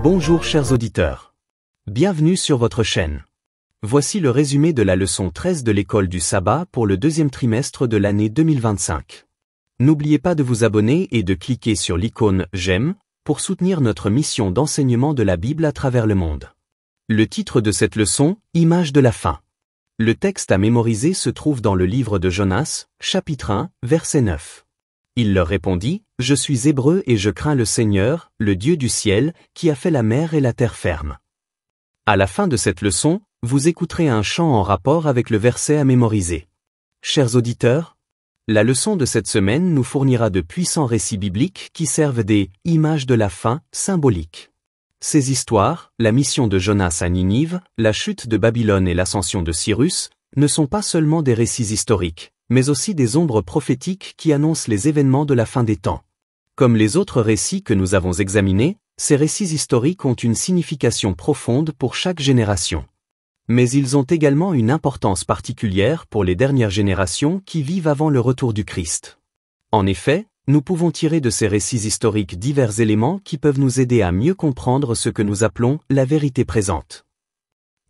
Bonjour chers auditeurs. Bienvenue sur votre chaîne. Voici le résumé de la leçon 13 de l'école du sabbat pour le deuxième trimestre de l'année 2025. N'oubliez pas de vous abonner et de cliquer sur l'icône « J'aime » pour soutenir notre mission d'enseignement de la Bible à travers le monde. Le titre de cette leçon, Image de la fin. Le texte à mémoriser se trouve dans le livre de Jonas, chapitre 1, verset 9. Il leur répondit, « Je suis hébreu et je crains le Seigneur, le Dieu du ciel, qui a fait la mer et la terre ferme. » À la fin de cette leçon, vous écouterez un chant en rapport avec le verset à mémoriser. Chers auditeurs, la leçon de cette semaine nous fournira de puissants récits bibliques qui servent des « images de la fin » symboliques. Ces histoires, la mission de Jonas à Ninive, la chute de Babylone et l'ascension de Cyrus, ne sont pas seulement des récits historiques, mais aussi des ombres prophétiques qui annoncent les événements de la fin des temps. Comme les autres récits que nous avons examinés, ces récits historiques ont une signification profonde pour chaque génération. Mais ils ont également une importance particulière pour les dernières générations qui vivent avant le retour du Christ. En effet, nous pouvons tirer de ces récits historiques divers éléments qui peuvent nous aider à mieux comprendre ce que nous appelons la vérité présente.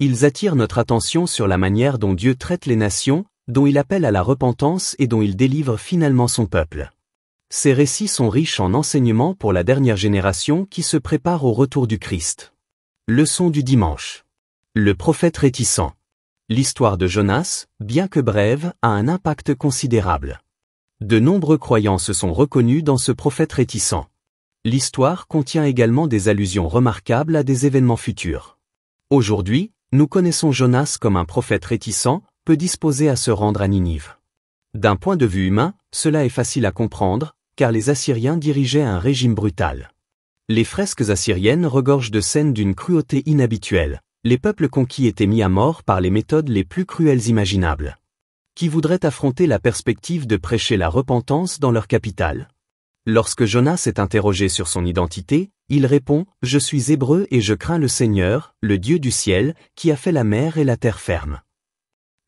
Ils attirent notre attention sur la manière dont Dieu traite les nations, dont il appelle à la repentance et dont il délivre finalement son peuple. Ces récits sont riches en enseignements pour la dernière génération qui se prépare au retour du Christ. Leçon du dimanche. Le prophète réticent. L'histoire de Jonas, bien que brève, a un impact considérable. De nombreux croyants se sont reconnus dans ce prophète réticent. L'histoire contient également des allusions remarquables à des événements futurs. Aujourd'hui, nous connaissons Jonas comme un prophète réticent, peu disposé à se rendre à Ninive. D'un point de vue humain, cela est facile à comprendre, car les Assyriens dirigeaient un régime brutal. Les fresques assyriennes regorgent de scènes d'une cruauté inhabituelle. Les peuples conquis étaient mis à mort par les méthodes les plus cruelles imaginables. Qui voudrait affronter la perspective de prêcher la repentance dans leur capitale? Lorsque Jonas est interrogé sur son identité, il répond « Je suis hébreu et je crains le Seigneur, le Dieu du ciel, qui a fait la mer et la terre ferme. »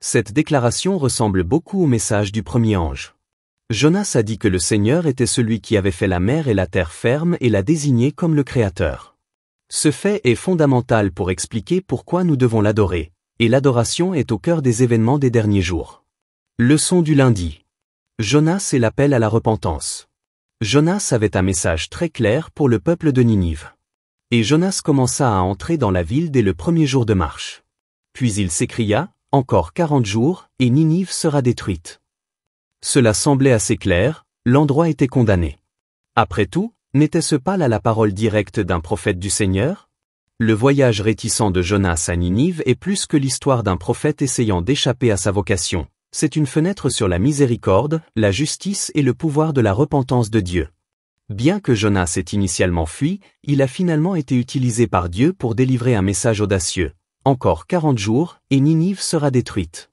Cette déclaration ressemble beaucoup au message du premier ange. Jonas a dit que le Seigneur était celui qui avait fait la mer et la terre ferme et l'a désigné comme le Créateur. Ce fait est fondamental pour expliquer pourquoi nous devons l'adorer, et l'adoration est au cœur des événements des derniers jours. Leçon du lundi. Jonas et l'appel à la repentance. Jonas avait un message très clair pour le peuple de Ninive. Et Jonas commença à entrer dans la ville dès le premier jour de marche. Puis il s'écria, « Encore 40 jours, et Ninive sera détruite. » Cela semblait assez clair, l'endroit était condamné. Après tout, n'était-ce pas là la parole directe d'un prophète du Seigneur? Le voyage réticent de Jonas à Ninive est plus que l'histoire d'un prophète essayant d'échapper à sa vocation. C'est une fenêtre sur la miséricorde, la justice et le pouvoir de la repentance de Dieu. Bien que Jonas ait initialement fui, il a finalement été utilisé par Dieu pour délivrer un message audacieux. Encore 40 jours, et Ninive sera détruite.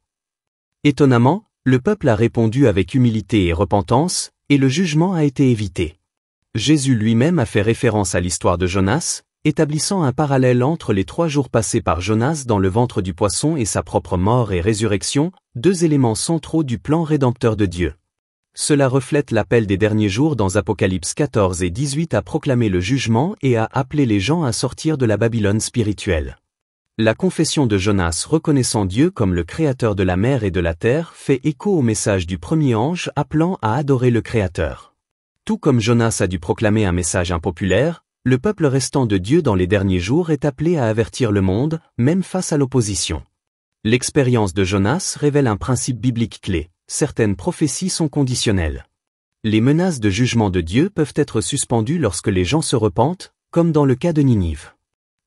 Étonnamment, le peuple a répondu avec humilité et repentance, et le jugement a été évité. Jésus lui-même a fait référence à l'histoire de Jonas, établissant un parallèle entre les 3 jours passés par Jonas dans le ventre du poisson et sa propre mort et résurrection, 2 éléments centraux du plan rédempteur de Dieu. Cela reflète l'appel des derniers jours dans Apocalypse 14 et 18 à proclamer le jugement et à appeler les gens à sortir de la Babylone spirituelle. La confession de Jonas reconnaissant Dieu comme le Créateur de la mer et de la terre fait écho au message du premier ange appelant à adorer le Créateur. Tout comme Jonas a dû proclamer un message impopulaire, le peuple restant de Dieu dans les derniers jours est appelé à avertir le monde, même face à l'opposition. L'expérience de Jonas révèle un principe biblique clé, certaines prophéties sont conditionnelles. Les menaces de jugement de Dieu peuvent être suspendues lorsque les gens se repentent, comme dans le cas de Ninive.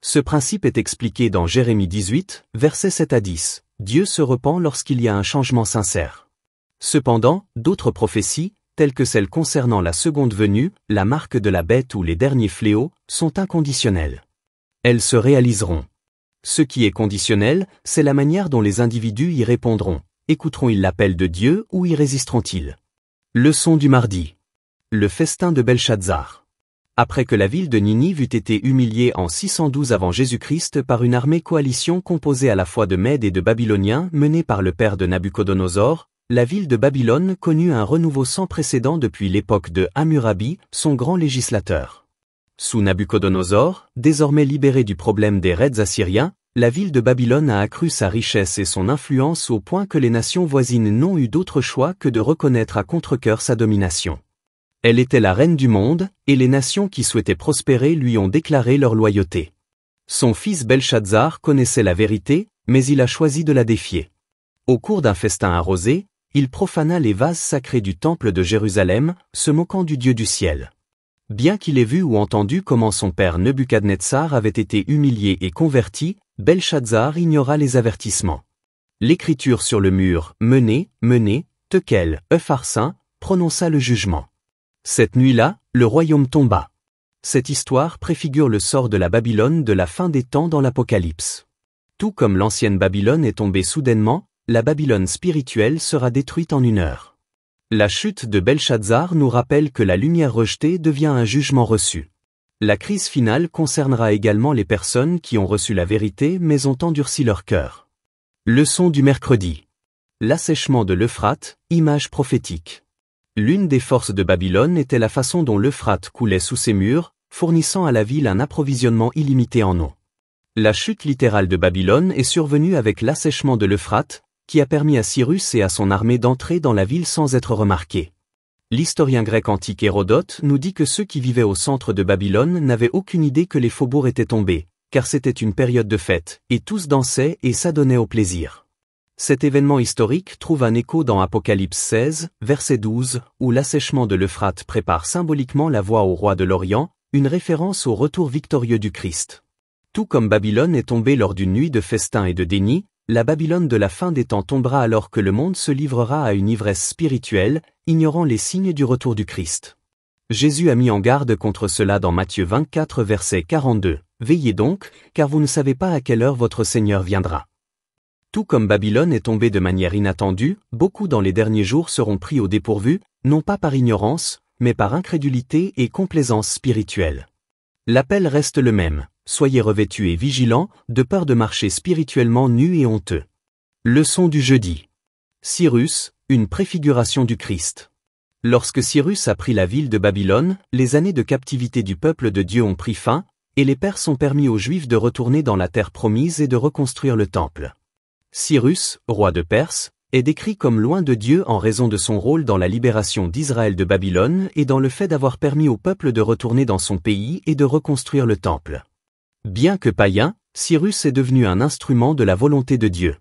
Ce principe est expliqué dans Jérémie 18, versets 7 à 10. Dieu se repent lorsqu'il y a un changement sincère. Cependant, d'autres prophéties, telles que celles concernant la seconde venue, la marque de la bête ou les derniers fléaux, sont inconditionnelles. Elles se réaliseront. Ce qui est conditionnel, c'est la manière dont les individus y répondront. Écouteront-ils l'appel de Dieu ou y résisteront-ils? Leçon du mardi. Le festin de Belshazzar. Après que la ville de Ninive eut été humiliée en 612 avant Jésus-Christ par une armée coalition composée à la fois de Mèdes et de Babyloniens menée par le père de Nabuchodonosor, la ville de Babylone connut un renouveau sans précédent depuis l'époque de Hammurabi, son grand législateur. Sous Nabuchodonosor, désormais libérée du problème des raids assyriens, la ville de Babylone a accru sa richesse et son influence au point que les nations voisines n'ont eu d'autre choix que de reconnaître à contre-cœur sa domination. Elle était la reine du monde, et les nations qui souhaitaient prospérer lui ont déclaré leur loyauté. Son fils Belshazzar connaissait la vérité, mais il a choisi de la défier. Au cours d'un festin arrosé, il profana les vases sacrés du temple de Jérusalem, se moquant du Dieu du ciel. Bien qu'il ait vu ou entendu comment son père Nebuchadnezzar avait été humilié et converti, Belshazzar ignora les avertissements. L'écriture sur le mur, menez, tekel, Epharsin, prononça le jugement. Cette nuit-là, le royaume tomba. Cette histoire préfigure le sort de la Babylone de la fin des temps dans l'Apocalypse. Tout comme l'ancienne Babylone est tombée soudainement, la Babylone spirituelle sera détruite en une heure. La chute de Belshazzar nous rappelle que la lumière rejetée devient un jugement reçu. La crise finale concernera également les personnes qui ont reçu la vérité mais ont endurci leur cœur. Leçon du mercredi. L'assèchement de l'Euphrate, image prophétique. L'une des forces de Babylone était la façon dont l'Euphrate coulait sous ses murs, fournissant à la ville un approvisionnement illimité en eau. La chute littérale de Babylone est survenue avec l'assèchement de l'Euphrate, qui a permis à Cyrus et à son armée d'entrer dans la ville sans être remarqués. L'historien grec antique Hérodote nous dit que ceux qui vivaient au centre de Babylone n'avaient aucune idée que les faubourgs étaient tombés, car c'était une période de fête, et tous dansaient et s'adonnaient au plaisir. Cet événement historique trouve un écho dans Apocalypse 16, verset 12, où l'assèchement de l'Euphrate prépare symboliquement la voie au roi de l'Orient, une référence au retour victorieux du Christ. Tout comme Babylone est tombée lors d'une nuit de festin et de déni, la Babylone de la fin des temps tombera alors que le monde se livrera à une ivresse spirituelle, ignorant les signes du retour du Christ. Jésus a mis en garde contre cela dans Matthieu 24 verset 42. Veillez donc, car vous ne savez pas à quelle heure votre Seigneur viendra. Tout comme Babylone est tombée de manière inattendue, beaucoup dans les derniers jours seront pris au dépourvu, non pas par ignorance, mais par incrédulité et complaisance spirituelle. L'appel reste le même. Soyez revêtus et vigilants, de peur de marcher spirituellement nus et honteux. Leçon du jeudi. Cyrus, une préfiguration du Christ. Lorsque Cyrus a pris la ville de Babylone, les années de captivité du peuple de Dieu ont pris fin, et les Perses ont permis aux Juifs de retourner dans la terre promise et de reconstruire le temple. Cyrus, roi de Perse, est décrit comme loin de Dieu en raison de son rôle dans la libération d'Israël de Babylone et dans le fait d'avoir permis au peuple de retourner dans son pays et de reconstruire le temple. Bien que païen, Cyrus est devenu un instrument de la volonté de Dieu.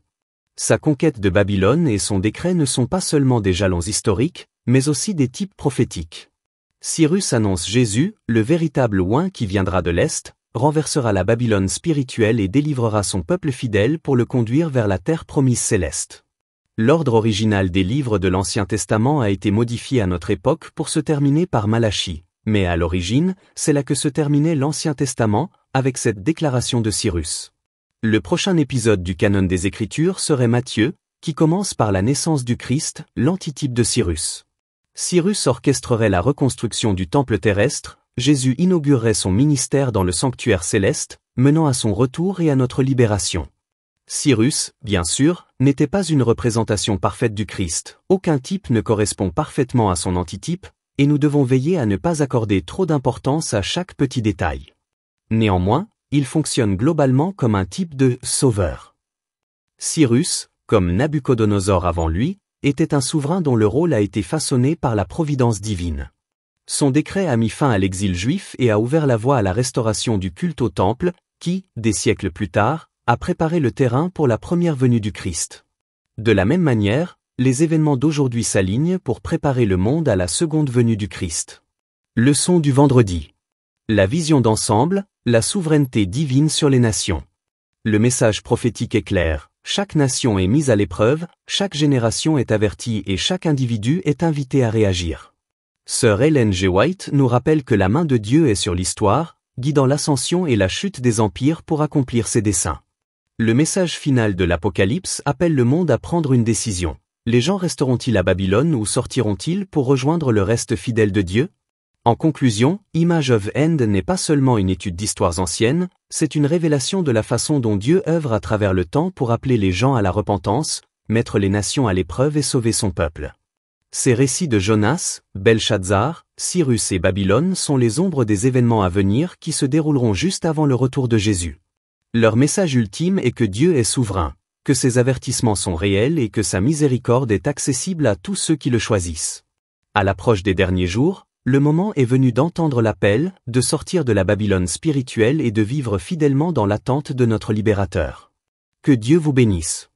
Sa conquête de Babylone et son décret ne sont pas seulement des jalons historiques, mais aussi des types prophétiques. Cyrus annonce Jésus, le véritable oint qui viendra de l'Est, renversera la Babylone spirituelle et délivrera son peuple fidèle pour le conduire vers la terre promise céleste. L'ordre original des livres de l'Ancien Testament a été modifié à notre époque pour se terminer par Malachie, mais à l'origine, c'est là que se terminait l'Ancien Testament, avec cette déclaration de Cyrus. Le prochain épisode du canon des Écritures serait Matthieu, qui commence par la naissance du Christ, l'antitype de Cyrus. Cyrus orchestrerait la reconstruction du temple terrestre, Jésus inaugurerait son ministère dans le sanctuaire céleste, menant à son retour et à notre libération. Cyrus, bien sûr, n'était pas une représentation parfaite du Christ, aucun type ne correspond parfaitement à son antitype, et nous devons veiller à ne pas accorder trop d'importance à chaque petit détail. Néanmoins, il fonctionne globalement comme un type de « sauveur ». Cyrus, comme Nabuchodonosor avant lui, était un souverain dont le rôle a été façonné par la providence divine. Son décret a mis fin à l'exil juif et a ouvert la voie à la restauration du culte au temple, qui, des siècles plus tard, a préparé le terrain pour la première venue du Christ. De la même manière, les événements d'aujourd'hui s'alignent pour préparer le monde à la seconde venue du Christ. Leçon du vendredi. La vision d'ensemble, la souveraineté divine sur les nations. Le message prophétique est clair, chaque nation est mise à l'épreuve, chaque génération est avertie et chaque individu est invité à réagir. Sir Ellen G. White nous rappelle que la main de Dieu est sur l'histoire, guidant l'ascension et la chute des empires pour accomplir ses desseins. Le message final de l'Apocalypse appelle le monde à prendre une décision. Les gens resteront-ils à Babylone ou sortiront-ils pour rejoindre le reste fidèle de Dieu ? En conclusion, Image of End n'est pas seulement une étude d'histoires anciennes, c'est une révélation de la façon dont Dieu œuvre à travers le temps pour appeler les gens à la repentance, mettre les nations à l'épreuve et sauver son peuple. Ces récits de Jonas, Belshazzar, Cyrus et Babylone sont les ombres des événements à venir qui se dérouleront juste avant le retour de Jésus. Leur message ultime est que Dieu est souverain, que ses avertissements sont réels et que sa miséricorde est accessible à tous ceux qui le choisissent. À l'approche des derniers jours, le moment est venu d'entendre l'appel, de sortir de la Babylone spirituelle et de vivre fidèlement dans l'attente de notre libérateur. Que Dieu vous bénisse.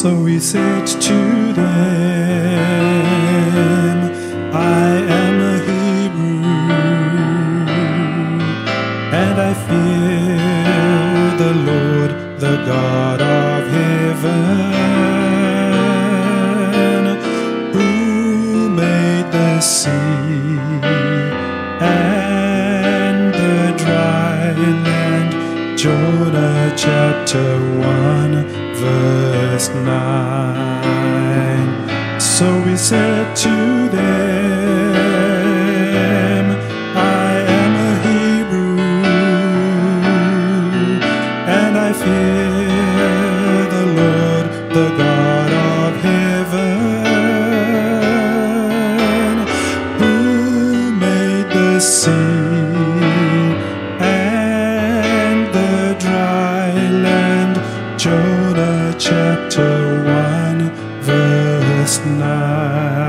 So he said to them, I am a Hebrew, and I fear the Lord, the God of heaven, who made the sea and the dry land. Jonah chapter 1 verse 9. So he said to them, I am a Hebrew, and I fear the Lord, the God of heaven, who made the sea and the dry land. Jonah chapter 1 verse 9.